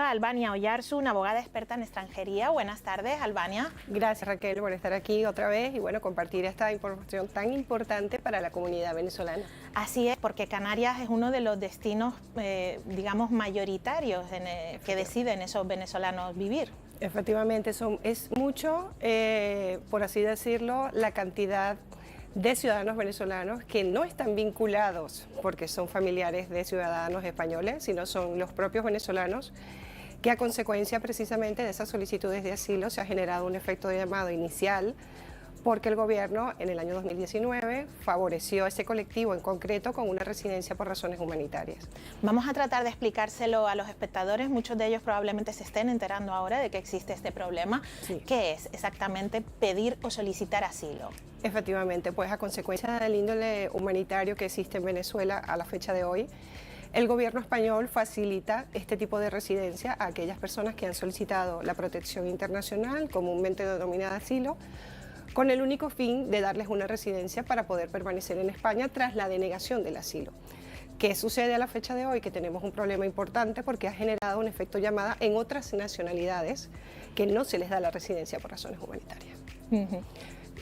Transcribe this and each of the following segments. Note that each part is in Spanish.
a Albania Oyarzu, una abogada experta en extranjería. Buenas tardes, Albania. Gracias, Raquel, por estar aquí otra vez y bueno, compartir esta información tan importante para la comunidad venezolana. Así es, porque Canarias es uno de los destinos, digamos, mayoritarios que deciden esos venezolanos vivir. Efectivamente, es mucho, por así decirlo, la cantidad de ciudadanos venezolanos que no están vinculados porque son familiares de ciudadanos españoles, sino son los propios venezolanos que a consecuencia precisamente de esas solicitudes de asilo se ha generado un efecto de llamado inicial porque el gobierno en el año 2019 favoreció a ese colectivo en concreto con una residencia por razones humanitarias. Vamos a tratar de explicárselo a los espectadores, muchos de ellos probablemente se estén enterando ahora de que existe este problema. Sí. ¿Qué es exactamente pedir o solicitar asilo? Efectivamente, pues a consecuencia del índole humanitario que existe en Venezuela a la fecha de hoy, el gobierno español facilita este tipo de residencia a aquellas personas que han solicitado la protección internacional, comúnmente denominada asilo, con el único fin de darles una residencia para poder permanecer en España tras la denegación del asilo. ¿Qué sucede a la fecha de hoy? Que tenemos un problema importante porque ha generado un efecto llamada en otras nacionalidades que no se les da la residencia por razones humanitarias.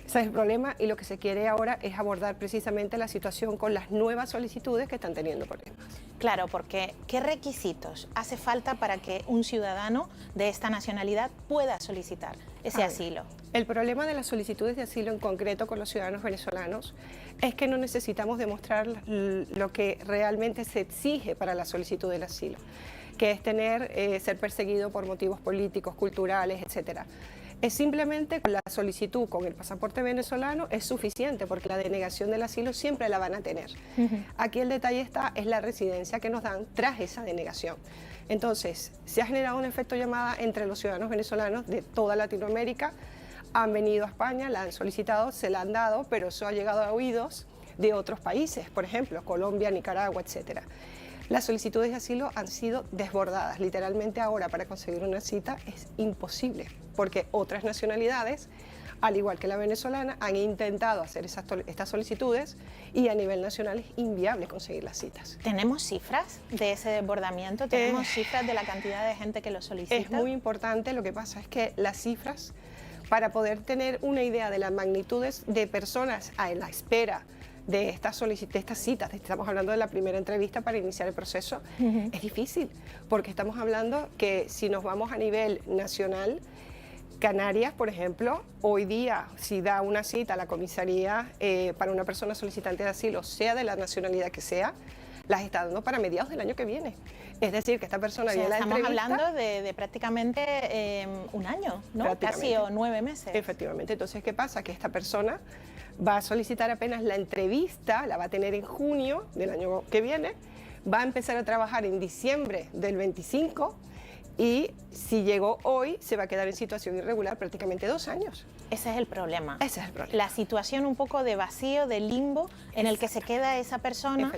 Ese es el problema y lo que se quiere ahora es abordar precisamente la situación con las nuevas solicitudes que están teniendo problemas. Claro, porque ¿qué requisitos hace falta para que un ciudadano de esta nacionalidad pueda solicitar ese asilo? El problema de las solicitudes de asilo en concreto con los ciudadanos venezolanos es que no necesitamos demostrar lo que realmente se exige para la solicitud del asilo, que es ser perseguido por motivos políticos, culturales, etcétera. Es simplemente con la solicitud con el pasaporte venezolano es suficiente porque la denegación del asilo siempre la van a tener. Aquí el detalle es la residencia que nos dan tras esa denegación. Entonces, se ha generado un efecto llamada entre los ciudadanos venezolanos de toda Latinoamérica, han venido a España, la han solicitado, se la han dado, pero eso ha llegado a oídos de otros países, por ejemplo, Colombia, Nicaragua, etcétera. Las solicitudes de asilo han sido desbordadas. Literalmente ahora para conseguir una cita es imposible, porque otras nacionalidades, al igual que la venezolana, han intentado hacer estas solicitudes y a nivel nacional es inviable conseguir las citas. ¿Tenemos cifras de ese desbordamiento? ¿Tenemos cifras de la cantidad de gente que lo solicita? Es muy importante, lo que pasa es que las cifras, para poder tener una idea de las magnitudes de personas a la espera de estas citas, estamos hablando de la primera entrevista para iniciar el proceso, es difícil, porque estamos hablando que si nos vamos a nivel nacional, Canarias, por ejemplo, hoy día, si da una cita a la comisaría para una persona solicitante de asilo, sea de la nacionalidad que sea, las está dando para mediados del año que viene. Es decir, que esta persona viene a la entrevista... Estamos hablando de prácticamente un año, ¿no? Casi o 9 meses. Efectivamente. Entonces, ¿qué pasa? Que esta persona va a solicitar apenas la entrevista, la va a tener en junio del año que viene, va a empezar a trabajar en diciembre del 25 y si llegó hoy se va a quedar en situación irregular prácticamente 2 años. Ese es el problema. Ese es el problema. La situación un poco de vacío, de limbo, en el que se queda esa persona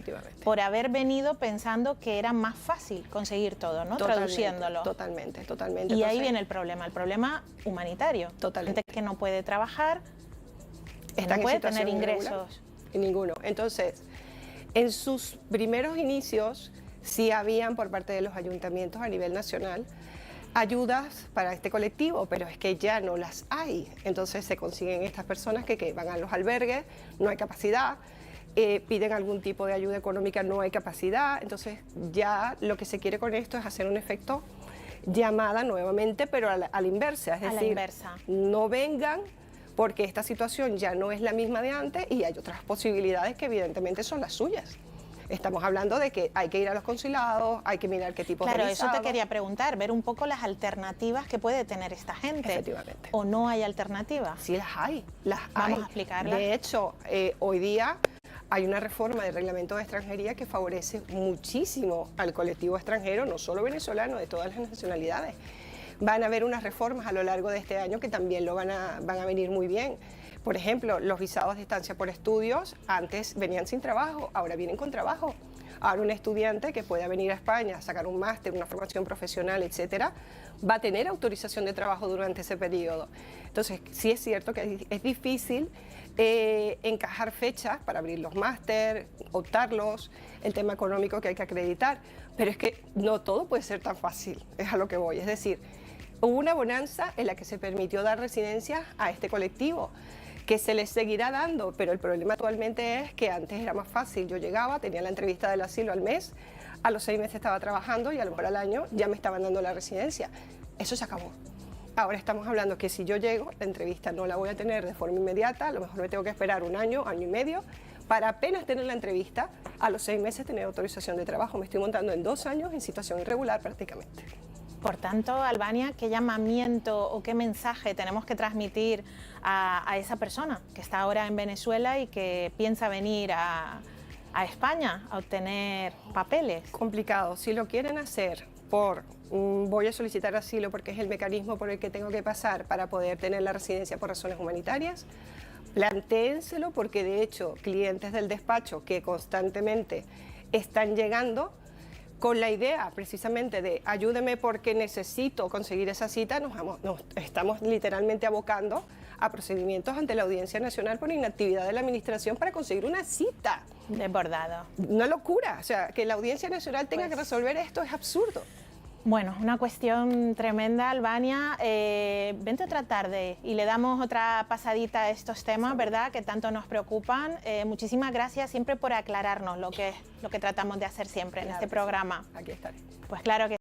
por haber venido pensando que era más fácil conseguir todo, ¿no? Traduciéndolo. Totalmente. Y entonces, ahí viene el problema humanitario. Totalmente. Gente que no puede trabajar, no puede tener ingresos. Ninguno. Entonces, en sus primeros inicios sí habían por parte de los ayuntamientos a nivel nacional ayudas para este colectivo, pero es que ya no las hay. Entonces se consiguen estas personas que van a los albergues, no hay capacidad, piden algún tipo de ayuda económica, no hay capacidad. Entonces ya lo que se quiere con esto es hacer un efecto llamada nuevamente, pero a la inversa. Es decir, no vengan porque esta situación ya no es la misma de antes y hay otras posibilidades que evidentemente son las suyas. Estamos hablando de que hay que ir a los consulados, hay que mirar qué tipo de visado. Claro, eso te quería preguntar, ver un poco las alternativas que puede tener esta gente. Efectivamente. ¿O no hay alternativas? Sí, las hay. Vamos a explicarlas. De hecho, hoy día hay una reforma del reglamento de extranjería que favorece muchísimo al colectivo extranjero, no solo venezolano, de todas las nacionalidades. Van a haber unas reformas a lo largo de este año que también van a venir muy bien. Por ejemplo, los visados de estancia por estudios antes venían sin trabajo, ahora vienen con trabajo. Ahora un estudiante que pueda venir a España a sacar un máster, una formación profesional, etcétera, va a tener autorización de trabajo durante ese periodo. Entonces, sí es cierto que es difícil encajar fechas para abrir los máster, optarlos, el tema económico que hay que acreditar, pero es que no todo puede ser tan fácil, es a lo que voy. Es decir, hubo una bonanza en la que se permitió dar residencias a este colectivo, que se les seguirá dando, pero el problema actualmente es que antes era más fácil. Yo llegaba, tenía la entrevista del asilo al mes, a los 6 meses estaba trabajando y a lo mejor al año ya me estaban dando la residencia. Eso se acabó. Ahora estamos hablando que si yo llego, la entrevista no la voy a tener de forma inmediata, a lo mejor me tengo que esperar un año, año y medio, para apenas tener la entrevista, a los 6 meses tener autorización de trabajo. Me estoy montando en 2 años en situación irregular prácticamente. Por tanto, Albania, ¿qué llamamiento o qué mensaje tenemos que transmitir a esa persona que está ahora en Venezuela y que piensa venir a España a obtener papeles? Complicado. Si lo quieren hacer por voy a solicitar asilo porque es el mecanismo por el que tengo que pasar para poder tener la residencia por razones humanitarias, plantéenselo, porque de hecho clientes del despacho que constantemente están llegando con la idea precisamente de ayúdeme porque necesito conseguir esa cita, nos estamos literalmente abocando a procedimientos ante la Audiencia Nacional por inactividad de la Administración para conseguir una cita. Desbordado. Una locura, o sea, que la Audiencia Nacional tenga que resolver esto es absurdo. Bueno, una cuestión tremenda, Albania. Vente otra tarde y le damos otra pasadita a estos temas, ¿verdad?, que tanto nos preocupan. Muchísimas gracias siempre por aclararnos lo que tratamos de hacer siempre en este programa. Aquí estaré. Pues claro que